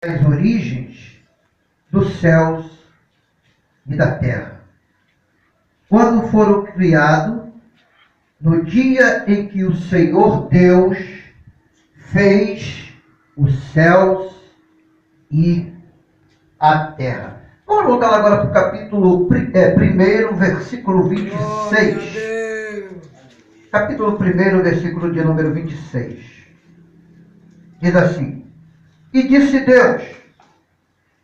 as origens dos céus e da terra, quando foram criados, no dia em que o Senhor Deus fez os céus e a terra. Vamos voltar agora para o capítulo 1, versículo 26. Capítulo 1, versículo de número 26. Diz assim: E disse Deus: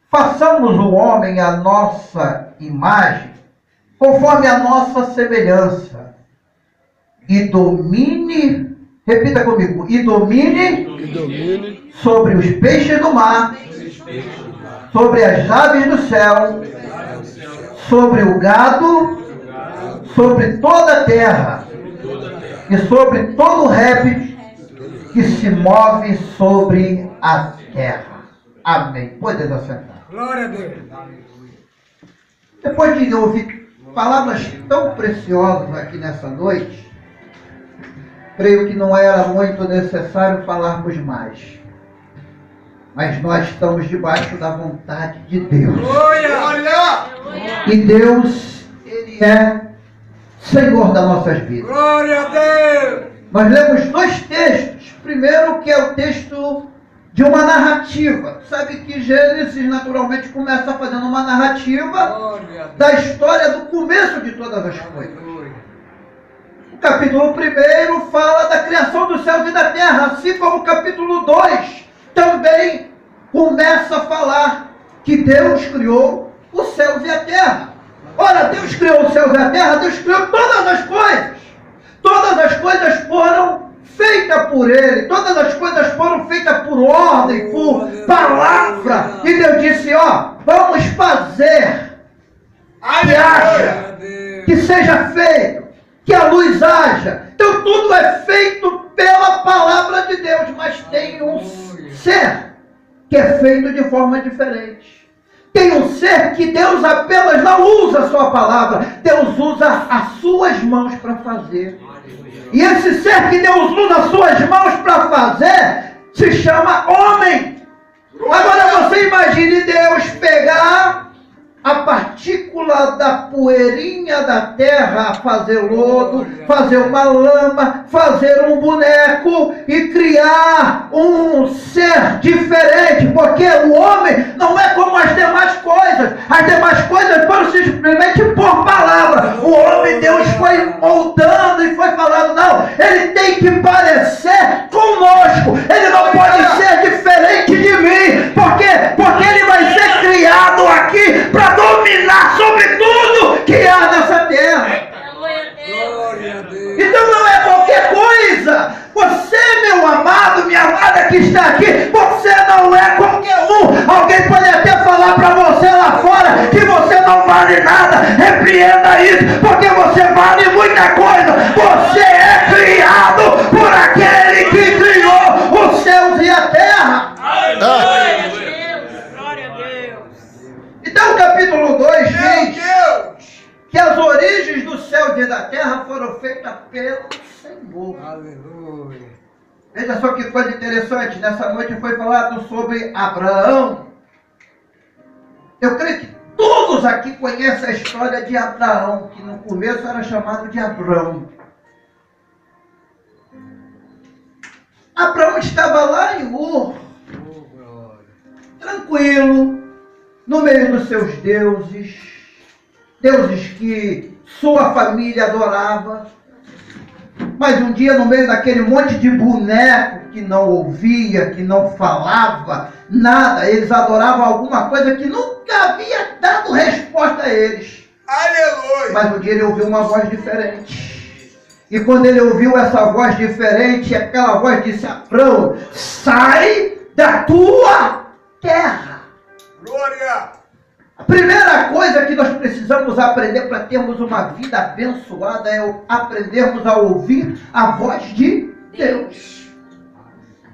façamos o homem à nossa imagem, conforme a nossa semelhança, e domine, repita comigo, e domine sobre os peixes do mar, sobre as aves do céu, sobre o gado, sobre toda a terra, e sobre todo réptil que se move sobre a terra. Amém. Pode assentar. Glória a Deus. Depois de ouvir palavras tão preciosas aqui nessa noite, creio que não era muito necessário falarmos mais. Mas nós estamos debaixo da vontade de Deus. Glória! E Deus, Ele é Senhor das nossas vidas. Glória a Deus! Nós lemos dois textos. Primeiro, que é o texto de uma narrativa. Sabe que Gênesis naturalmente começa fazendo uma narrativa da história do começo de todas as coisas. O capítulo 1 fala da criação dos céus e da terra, assim como o capítulo 2 também começa a falar que Deus criou os céus e a terra. Ora, Deus criou os céus e a terra, Deus criou todas as coisas. Todas as coisas foram feitas por Ele, todas as coisas foram feitas por ordem, por palavra. E Deus disse, vamos fazer que haja, que seja feito, que a luz haja. Então tudo é feito pela palavra de Deus, mas tem um ser que é feito de forma diferente. Tem um ser que Deus apenas não usa a sua palavra, Deus usa as suas mãos para fazer. E esse ser que Deus usa as suas mãos para fazer se chama homem. Agora você imagine Deus pegar a partícula da poeirinha da terra, fazer lodo, fazer uma lama, fazer um boneco e criar um ser diferente, porque o homem não é como as demais coisas. As demais coisas foram simplesmente por palavra. O homem, Deus foi moldando e foi falando, não, ele tem que parecer conosco, ele não pode ser diferente de mim, porque ele vai ser criado aqui para dominar sobre tudo que há nessa terra. Então não é qualquer coisa. Você, meu amado, minha amada que está aqui, você não é qualquer um. Alguém pode até falar para você lá fora que você não vale nada. Repreenda isso, porque você vale muita coisa. Você é criado por aquele que criou os céus e a terra. Então o capítulo 2 diz que as origens dos céus e da terra foram feitas pelo Senhor. Aleluia. Veja só que coisa interessante, nessa noite foi falado sobre Abraão. Eu creio que todos aqui conhecem a história de Abraão, que no começo era chamado de Abrão. Abraão estava lá em Ur, tranquilo, no meio dos seus deuses que sua família adorava. Mas um dia, no meio daquele monte de boneco que não ouvia, que não falava nada, eles adoravam alguma coisa que nunca havia dado resposta a eles. Aleluia. Mas um dia ele ouviu uma voz diferente. E quando ele ouviu essa voz diferente, aquela voz disse: Abrão, sai da tua terra. Glória. A primeira coisa que nós precisamos aprender para termos uma vida abençoada é aprendermos a ouvir a voz de Deus.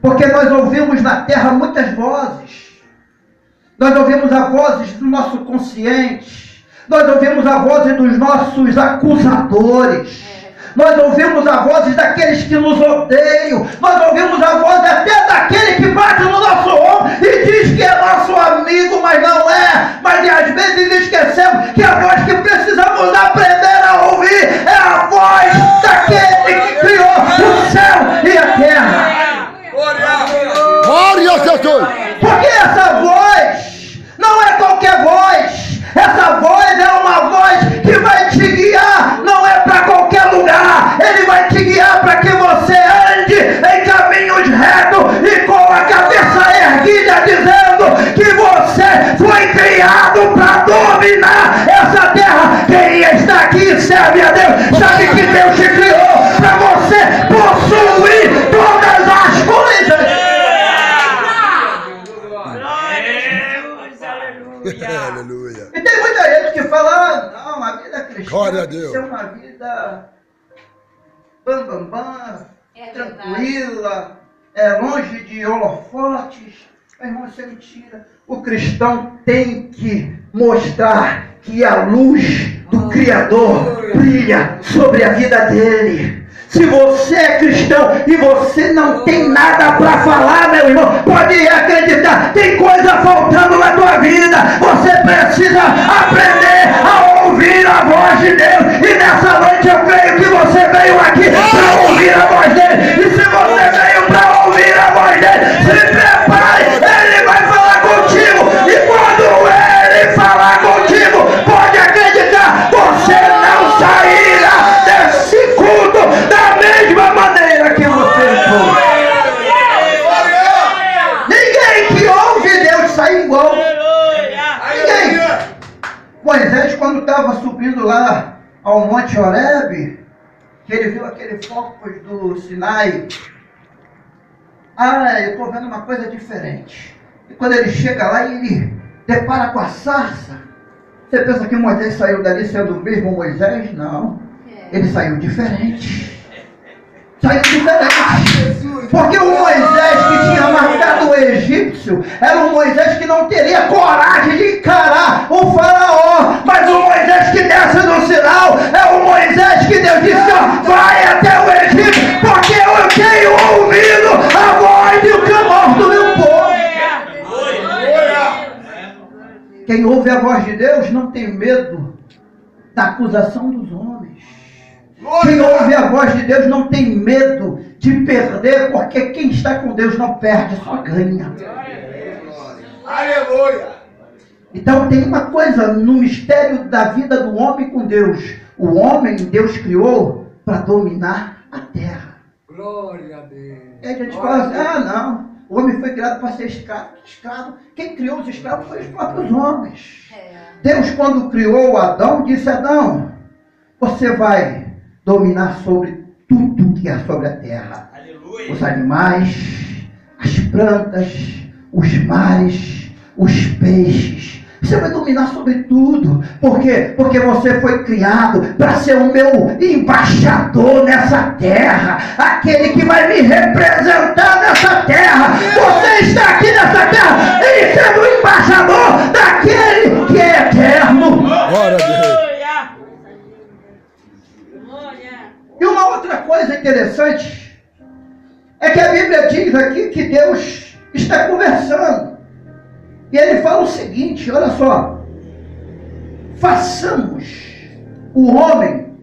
Porque nós ouvimos na terra muitas vozes. Nós ouvimos a vozes do nosso consciente. Nós ouvimos a voz dos nossos acusadores. Nós ouvimos a voz daqueles que nos odeiam. Nós ouvimos a voz até daquele que bate no nosso ombro e diz que é nosso reconhecemos que a voz que precisamos aprender a ouvir é a voz daquele que criou o céu e a terra. Glória a Jesus! Porque essa voz não é qualquer voz. Essa voz é uma voz que vai te guiar, não é para qualquer lugar. Ele vai te guiar para que você ande em caminhos retos e com a cabeça erguida, dizendo que você foi criado para dominar essa terra. Quem está aqui e serve a Deus, sabe que Deus te criou para você possuir todas as coisas. Aleluia. E tem muita gente que fala, não, a vida cristã Glória a tem que Deus. ser uma vida bam, tranquila, longe de holofotes. Meu irmão, isso é mentira. O cristão tem que mostrar que a luz do Criador brilha sobre a vida dele. Se você é cristão e você não tem nada para falar, meu irmão, pode acreditar, tem coisa faltando na tua vida. Você precisa aprender a ouvir a voz de Deus. E nessa noite eu creio que você veio aqui para ouvir a voz dele. E se você veio para ouvir a voz dele, se prepare, ele vai falar contigo. E quando ele falar contigo, pode acreditar, você não sairá desse culto da mesma maneira que você foi. Ninguém que ouve Deus sai igual. Ninguém. Moisés, quando estava subindo lá ao Monte Horebe, que ele viu aquele fogo do Sinai, eu estou vendo uma coisa diferente. E quando ele chega lá e ele depara com a sarça, você pensa que Moisés saiu dali sendo o mesmo Moisés? Não. Ele saiu diferente. Saiu diferente. Porque o Moisés que tinha marcado o egípcio era um Moisés que não teria coragem de encarar o faraó. Mas o Moisés que desce no sinal é o Moisés que Deus disse, ó, vai até o Egito, porque eu tenho ouvido a voz e o clamor do meu povo. Quem ouve a voz de Deus não tem medo da acusação dos homens. Quem ouve a voz de Deus não tem medo de perder, porque quem está com Deus não perde, só ganha. Aleluia! Então tem uma coisa no mistério da vida do homem com Deus. O homem Deus criou para dominar a terra. Glória a Deus! E aí a gente fala assim, não, o homem foi criado para ser escravo. Quem criou os escravos foram os próprios homens. Deus, quando criou Adão, disse a Adão, você vai dominar sobre tudo que há sobre a terra. Aleluia. Os animais, as plantas, os mares, os peixes. Você vai dominar sobre tudo. Por quê? Porque você foi criado para ser o meu embaixador nessa terra. Aquele que vai me representar nessa terra. Você está aqui nessa terra e sendo o embaixador daquele que é eterno. Glória a Deus. E uma outra coisa interessante é que a Bíblia diz aqui que Deus está conversando. E ele fala o seguinte, olha só. Façamos o homem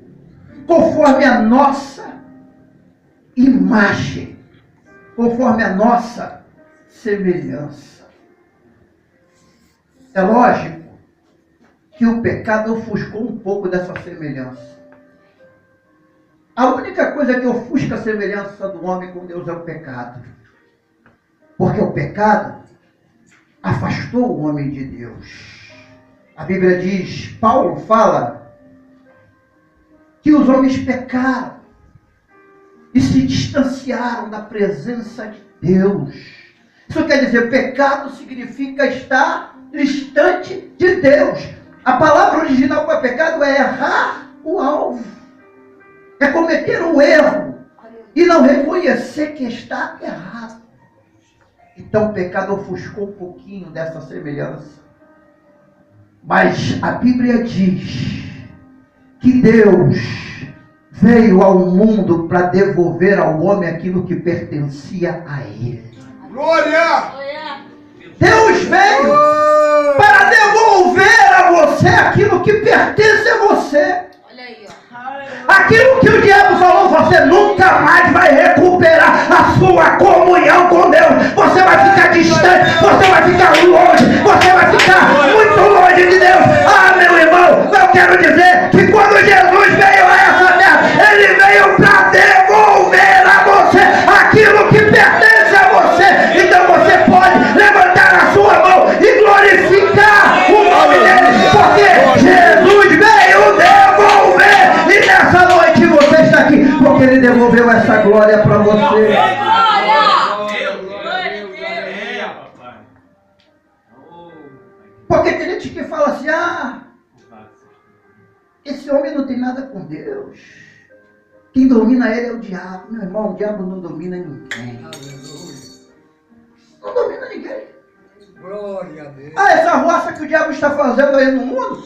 conforme a nossa imagem, conforme a nossa semelhança. É lógico que o pecado ofuscou um pouco dessa semelhança. A única coisa que ofusca a semelhança do homem com Deus é o pecado. Porque o pecado afastou o homem de Deus. A Bíblia diz, Paulo fala, que os homens pecaram e se distanciaram da presença de Deus. Isso quer dizer, pecado significa estar distante de Deus. A palavra original para pecado é errar o alvo. É cometer um erro e não reconhecer que está errado. Então o pecado ofuscou um pouquinho dessa semelhança. Mas a Bíblia diz que Deus veio ao mundo para devolver ao homem aquilo que pertencia a ele. Glória! Deus veio para devolver a você aquilo aquilo que pertence a você. Olha aí, ó. Aquilo que o diabo falou, você nunca mais vai recuperar a sua comunhão com Deus. Você vai ficar distante, você vai ficar longe, você vai ficar muito longe de Deus. Ah, meu irmão, eu quero dizer que quando Jesus veio a essa terra, ele veio para devolver a você aquilo que pertence a você. Então você pode levantar a sua mão e glorificar o nome dele, porque Jesus veio devolver. E nessa noite você está aqui porque ele devolveu essa glória para você. Porque tem gente que fala assim, esse homem não tem nada com Deus. Quem domina ele é o diabo. Meu irmão, o diabo não domina ninguém. Não domina ninguém. Glória a Deus. Essa roça que o diabo está fazendo aí no mundo,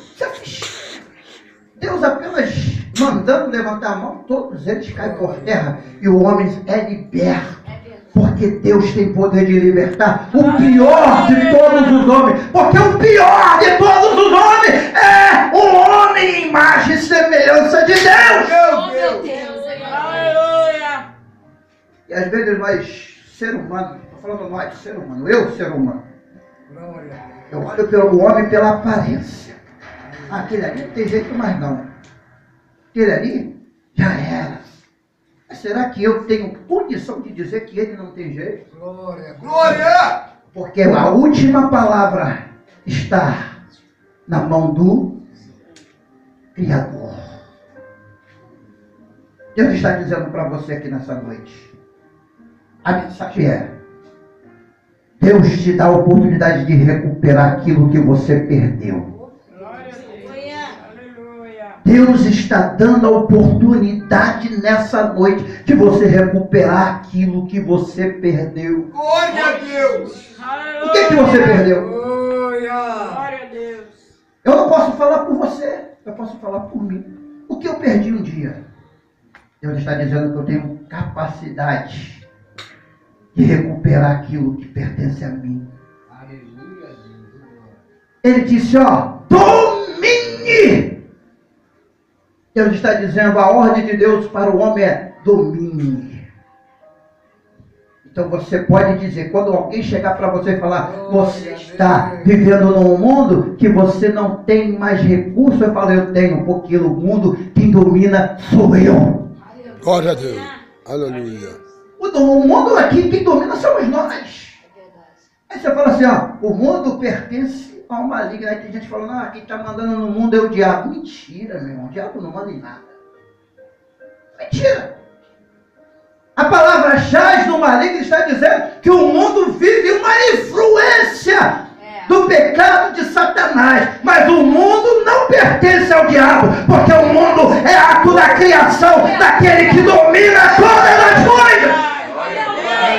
Deus apenas mandando levantar a mão, todos eles caem por terra e o homem é liberto. Porque Deus tem poder de libertar o pior de todos os homens. Porque o pior de todos os homens é um homem em imagem e semelhança de Deus. Meu Deus. Aleluia. E às vezes nós, ser humano, estou falando nós, ser humano, eu ser humano, Glória a Deus. eu olho pelo homem pela aparência. Aquele ali não tem jeito mais não. Aquele ali já era. Mas será que eu tenho condição de dizer que ele não tem jeito? Glória. Glória! Porque a última palavra está na mão do Criador. Deus está dizendo para você aqui nessa noite. A mensagem é: Deus te dá a oportunidade de recuperar aquilo que você perdeu. Deus está dando a oportunidade nessa noite de você recuperar aquilo que você perdeu. Glória a Deus! O que você perdeu? Glória a Deus. Eu não posso falar por você, eu posso falar por mim. O que eu perdi um dia? Deus está dizendo que eu tenho capacidade de recuperar aquilo que pertence a mim. Aleluia. Ele disse, domine! Deus está dizendo, a ordem de Deus para o homem é domine. Então você pode dizer, quando alguém chegar para você e falar, você está vivendo num mundo que você não tem mais recurso, eu falo, eu tenho, porque no mundo quem domina sou eu. Glória a Deus! Aleluia! O mundo aqui, quem domina somos nós. Aí você fala assim, o mundo pertence a uma liga. Aí tem gente falando, quem está mandando no mundo é o diabo. Mentira, meu irmão, o diabo não manda em nada. Mentira. A palavra jaz do maligno está dizendo que o mundo vive uma influência do pecado de Satanás. Mas o mundo não pertence ao diabo, porque o mundo é ato da criação daquele que domina todas as coisas.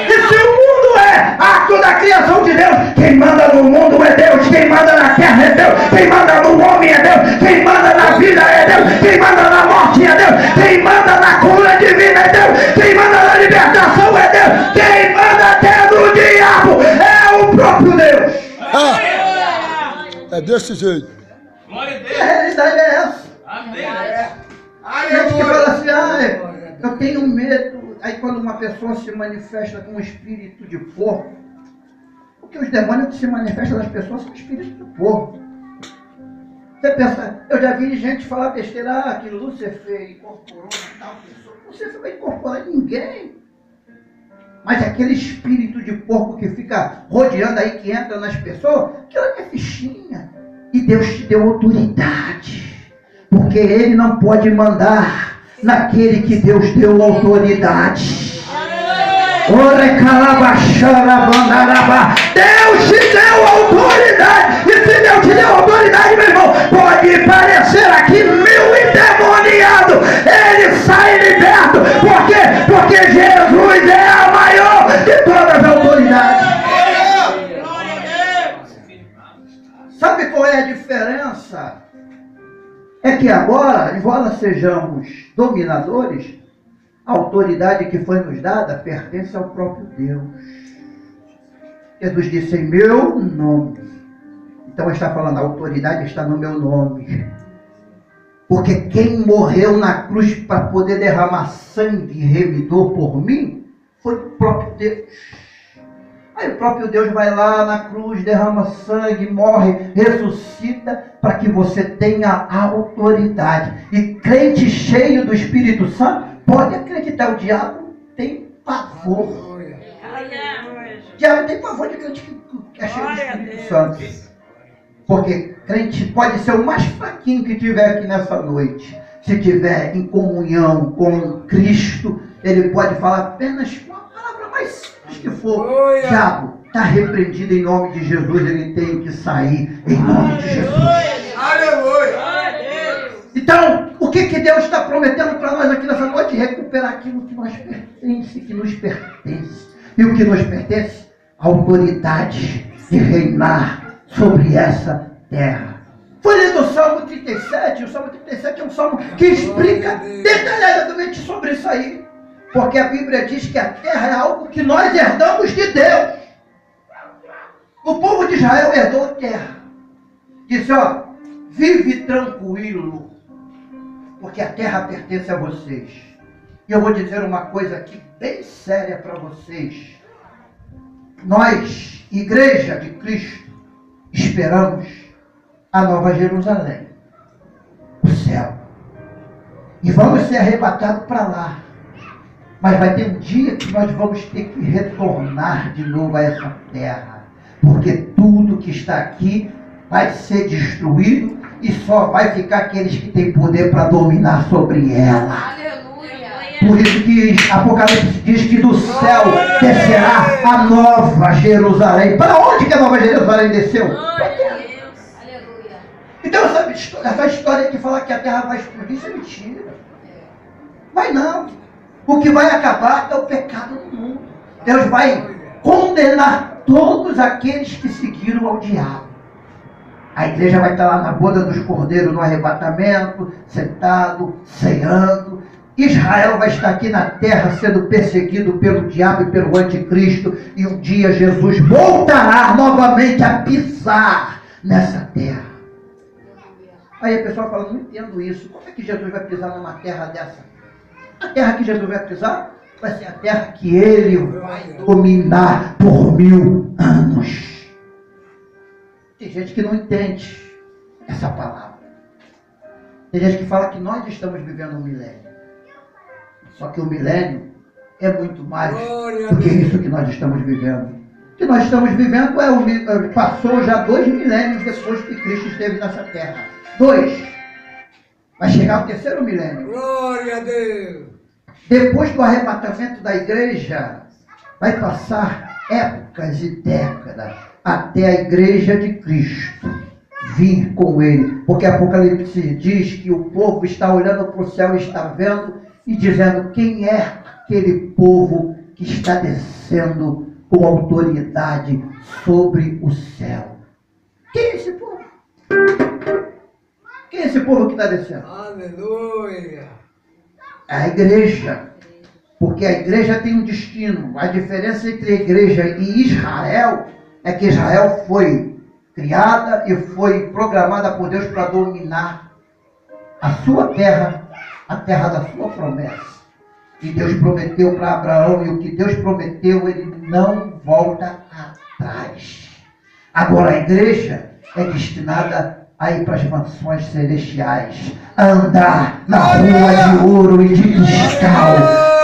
E se o mundo é ato da criação de Deus, quem manda no mundo é Deus, quem manda na terra é Deus, quem manda no homem é Deus, quem manda na vida é Deus, quem manda na morte é Deus, quem manda na cura divina é Deus, quem manda na libertação é Deus, quem manda até no diabo é o próprio Deus. É desse jeito. Glória a E Deus. a realidade é essa. Amém. Tem gente que fala assim, eu tenho medo. Aí quando uma pessoa se manifesta com um espírito de porco, porque os demônios que se manifestam nas pessoas são espíritos de porco. Você pensa, eu já vi gente falar besteira, que Lúcifer incorporou tal pessoa. Lúcifer vai incorporar ninguém. Mas aquele espírito de porco que fica rodeando aí, que entra nas pessoas, aquilo é fichinha. E Deus te deu autoridade. Porque Ele não pode mandar naquele que Deus deu autoridade. Deus te deu autoridade. E se Deus te deu autoridade, meu irmão, pode parecer aqui 1000 endemoniado, ele sai liberto. Por quê? Porque Jesus é a maior de todas as autoridades. Sabe qual é a diferença? É que agora, embora sejamos dominadores, a autoridade que foi nos dada pertence ao próprio Deus. Jesus disse, em meu nome. Então está falando, a autoridade está no meu nome. Porque quem morreu na cruz para poder derramar sangue remidor por mim foi o próprio Deus. Aí o próprio Deus vai lá na cruz, derrama sangue, morre, ressuscita, para que você tenha autoridade. E crente cheio do Espírito Santo pode acreditar. O diabo tem pavor. O diabo tem pavor de crente que é cheio do Espírito Santo. Porque crente pode ser o mais fraquinho que tiver aqui nessa noite. Se tiver em comunhão com Cristo, ele pode falar apenas uma palavra mais simples que for. Diabo, está repreendido em nome de Jesus, ele tem que sair em nome de Jesus. Aleluia. Então, o que Deus está prometendo para nós aqui nessa noite? Recuperar aquilo que nos pertence, que nos pertence. E o que nos pertence? A autoridade de reinar sobre essa terra. Foi lido o Salmo 37. O Salmo 37 é um salmo que explica detalhadamente sobre isso aí. Porque a Bíblia diz que a terra é algo que nós herdamos de Deus. O povo de Israel herdou a terra. Disse, ó, vive tranquilo, porque a terra pertence a vocês. E eu vou dizer uma coisa aqui bem séria para vocês. Nós, Igreja de Cristo, esperamos a Nova Jerusalém, o céu. E vamos ser arrebatados para lá. Mas vai ter um dia que nós vamos ter que retornar de novo a essa terra. Porque tudo que está aqui vai ser destruído e só vai ficar aqueles que têm poder para dominar sobre ela. Por isso que Apocalipse diz que do céu descerá a Nova Jerusalém. Para onde que a Nova Jerusalém desceu? Então essa história de falar que a terra vai explodir, isso é mentira. Mas não. O que vai acabar é o pecado do mundo. Deus vai condenar todos aqueles que seguiram ao diabo. A igreja vai estar lá na boda dos cordeiros, no arrebatamento, sentado, ceando. Israel vai estar aqui na terra sendo perseguido pelo diabo e pelo anticristo. E um dia Jesus voltará novamente a pisar nessa terra. Aí a pessoa fala, não entendo isso. Como é que Jesus vai pisar numa terra dessa? A terra que Jesus vai pisar vai ser a terra que ele vai dominar por 1000 anos. Tem gente que não entende essa palavra. Tem gente que fala que nós estamos vivendo um milênio. Só que o milênio é muito mais do que isso que nós estamos vivendo. O que nós estamos vivendo passou já 2 milênios depois que Cristo esteve nessa terra. 2. Vai chegar o 3º milênio. Glória a Deus. Depois do arrebatamento da igreja, vai passar épocas e décadas até a igreja de Cristo vir com ele. Porque Apocalipse diz que o povo está olhando para o céu e está vendo e dizendo quem é aquele povo que está descendo com autoridade sobre o céu. Quem é esse povo? Quem é esse povo que está descendo? Aleluia. A igreja. Porque a igreja tem um destino. A diferença entre a igreja e Israel é que Israel foi criada e foi programada por Deus para dominar a sua terra, a terra da sua promessa. E Deus prometeu para Abraão, e o que Deus prometeu, ele não volta atrás. Agora a igreja é destinada a ir para as mansões celestiais, a andar na rua de ouro e de cristal.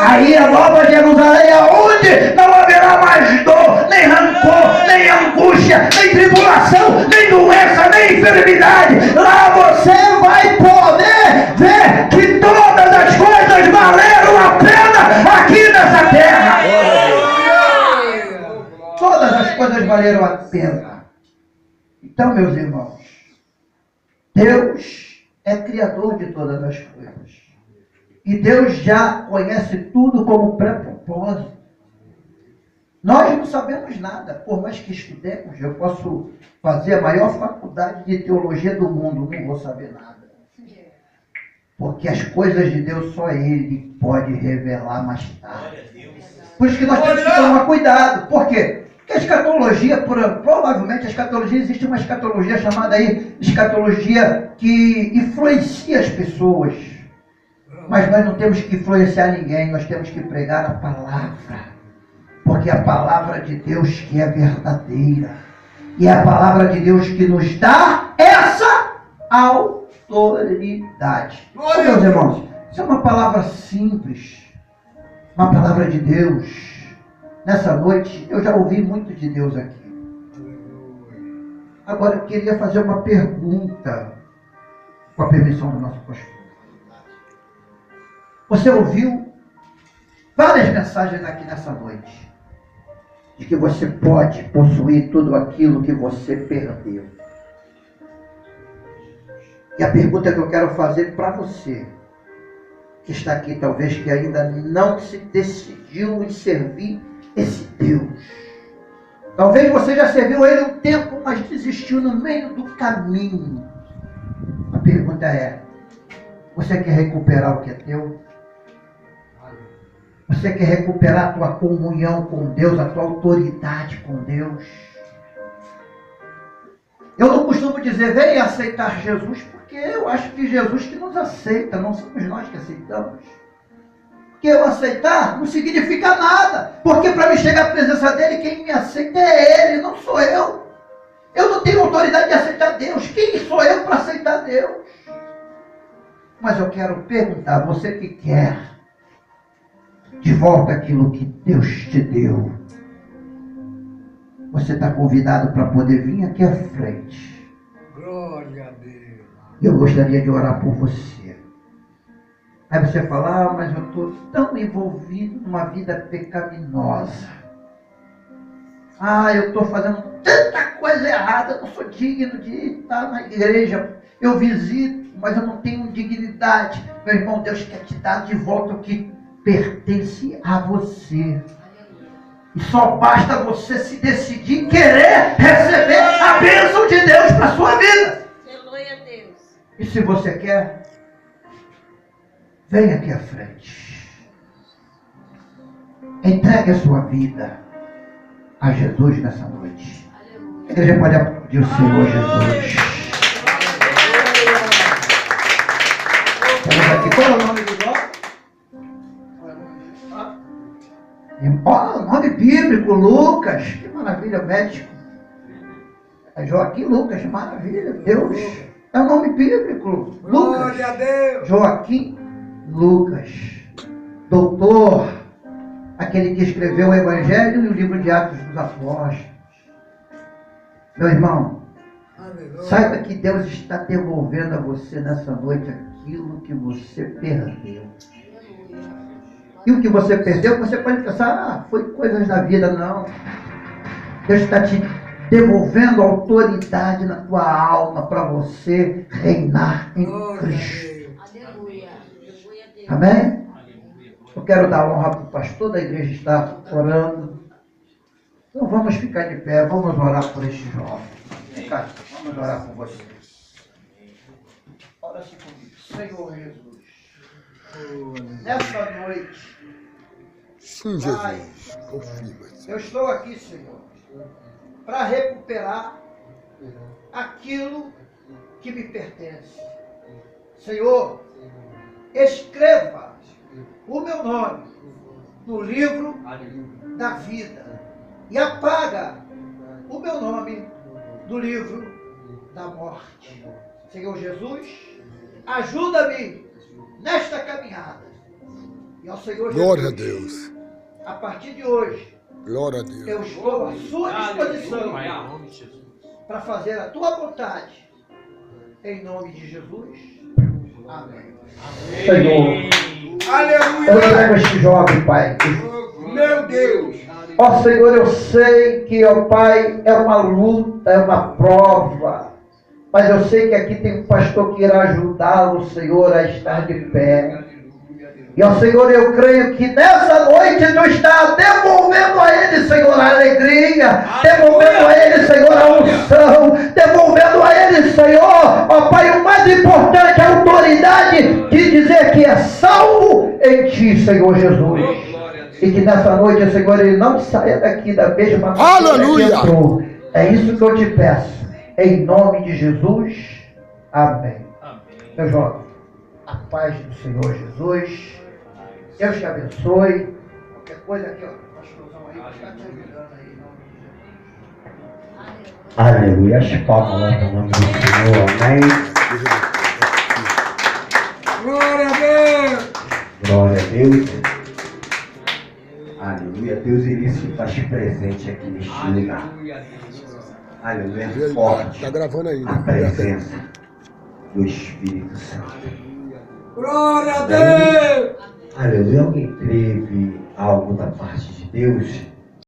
Aí a Nova Jerusalém, aonde não haverá mais dor, nem rancor, nem angústia, nem tribulação, nem doença, nem enfermidade. Lá você vai poder ver que todas as coisas valeram a pena aqui nessa terra. Todas as coisas valeram a pena. Então, meus irmãos, Deus é criador de todas as coisas. E Deus já conhece tudo como pré-propósito. Nós não sabemos nada, por mais que estudemos. Eu posso fazer a maior faculdade de teologia do mundo, não vou saber nada. Porque as coisas de Deus só Ele pode revelar mais tarde. Por isso que nós temos que tomar cuidado. Por quê? Que a escatologia, provavelmente a escatologia, existe uma escatologia chamada aí escatologia que influencia as pessoas. Mas nós não temos que influenciar ninguém, nós temos que pregar a palavra. Porque é a palavra de Deus que é verdadeira. E é a palavra de Deus que nos dá essa autoridade. Meus irmãos, isso é uma palavra simples. Uma palavra de Deus. Nessa noite, eu já ouvi muito de Deus aqui. Agora eu queria fazer uma pergunta, com a permissão do nosso pastor. Você ouviu várias mensagens aqui nessa noite, de que você pode possuir tudo aquilo que você perdeu. E a pergunta que eu quero fazer para você, que está aqui talvez que ainda não se decidiu em servir esse Deus. Talvez você já serviu a Ele um tempo, mas desistiu no meio do caminho. A pergunta é, você quer recuperar o que é teu? Você quer recuperar a tua comunhão com Deus, a tua autoridade com Deus? Eu não costumo dizer, venha aceitar Jesus, porque eu acho que Jesus que nos aceita, não somos nós que aceitamos. Que eu aceitar não significa nada, porque para me chegar à presença dele, quem me aceita é ele, não sou eu. Eu não tenho autoridade de aceitar Deus. Quem sou eu para aceitar Deus? Mas eu quero perguntar, você que quer de volta aquilo que Deus te deu, você está convidado para poder vir aqui à frente. Glória a Deus. Eu gostaria de orar por você. Aí você fala, mas eu estou tão envolvido numa vida pecaminosa. Eu estou fazendo tanta coisa errada, eu não sou digno de estar na igreja. Eu visito, mas eu não tenho dignidade. Meu irmão, Deus quer te dar de volta o que pertence a você. E só basta você se decidir querer receber a bênção de Deus para a sua vida. Aleluia a Deus. E se você quer, venha aqui à frente. Entregue a sua vida a Jesus nessa noite. A igreja pode aplaudir o Senhor Jesus. Estamos aqui. Qual é o nome do Jó? O nome bíblico, Lucas. Que maravilha, médico. É Joaquim Lucas, maravilha. Deus. É o nome bíblico. Glória a Lucas. Deus. Joaquim Lucas, doutor, aquele que escreveu o Evangelho e o livro de Atos dos Apóstolos. Meu irmão, Aleluia. saiba que Deus está devolvendo a você nessa noite aquilo que você perdeu. E o que você perdeu, você pode pensar, foi coisas da vida, não. Deus está te devolvendo autoridade na tua alma para você reinar em Cristo. Amém? Eu quero dar honra para o pastor da igreja estar orando. Então vamos ficar de pé, vamos orar por este jovem. Vem cá, vamos orar por você. Ora-se comigo. Senhor Jesus, nessa noite, Sim, Jesus. Confirma. eu estou aqui, Senhor, para recuperar aquilo que me pertence. Senhor, escreva o meu nome no livro da vida e apaga o meu nome do livro da morte. Senhor Jesus, ajuda-me nesta caminhada. E ao Senhor Glória a Jesus, Deus. a partir de hoje, Glória a Deus. eu estou à sua disposição para fazer a tua vontade. Em nome de Jesus. Amém. Senhor, eu Aleluia. entrego este jovem, Pai. Meu Deus. Ó Senhor, eu sei que, ó Pai, é uma luta, é uma prova. Mas eu sei que aqui tem um pastor que irá ajudá-lo, Senhor, a estar de pé. E, ó Senhor, eu creio que nessa noite Tu está devolvendo a ele, Senhor, a alegria, devolvendo a ele, Senhor, a unção, devolvendo a ele, Senhor, ó Pai, o mais importante, a autoridade de dizer que é salvo em Ti, Senhor Jesus. E que nessa noite o Senhor ele não saia daqui da mesma maneira Aleluia! que entrou. É isso que eu te peço. Em nome de Jesus. Amém. Meu jovem, a paz do Senhor Jesus. Deus te abençoe. Qualquer coisa aqui, ó. Pastorzão aí, vai ficar te ajudando aí, em nome de Jesus. Aleluia. As palmas lá no nome do Senhor. Amém. Glória a Deus. Glória a Deus. Aleluia. Deus ele se faz presente aqui neste lugar. Aleluia. É forte Tá gravando a ainda. presença do Espírito Santo. Glória a Deus. Aleluia. Alguém teve algo da parte de Deus?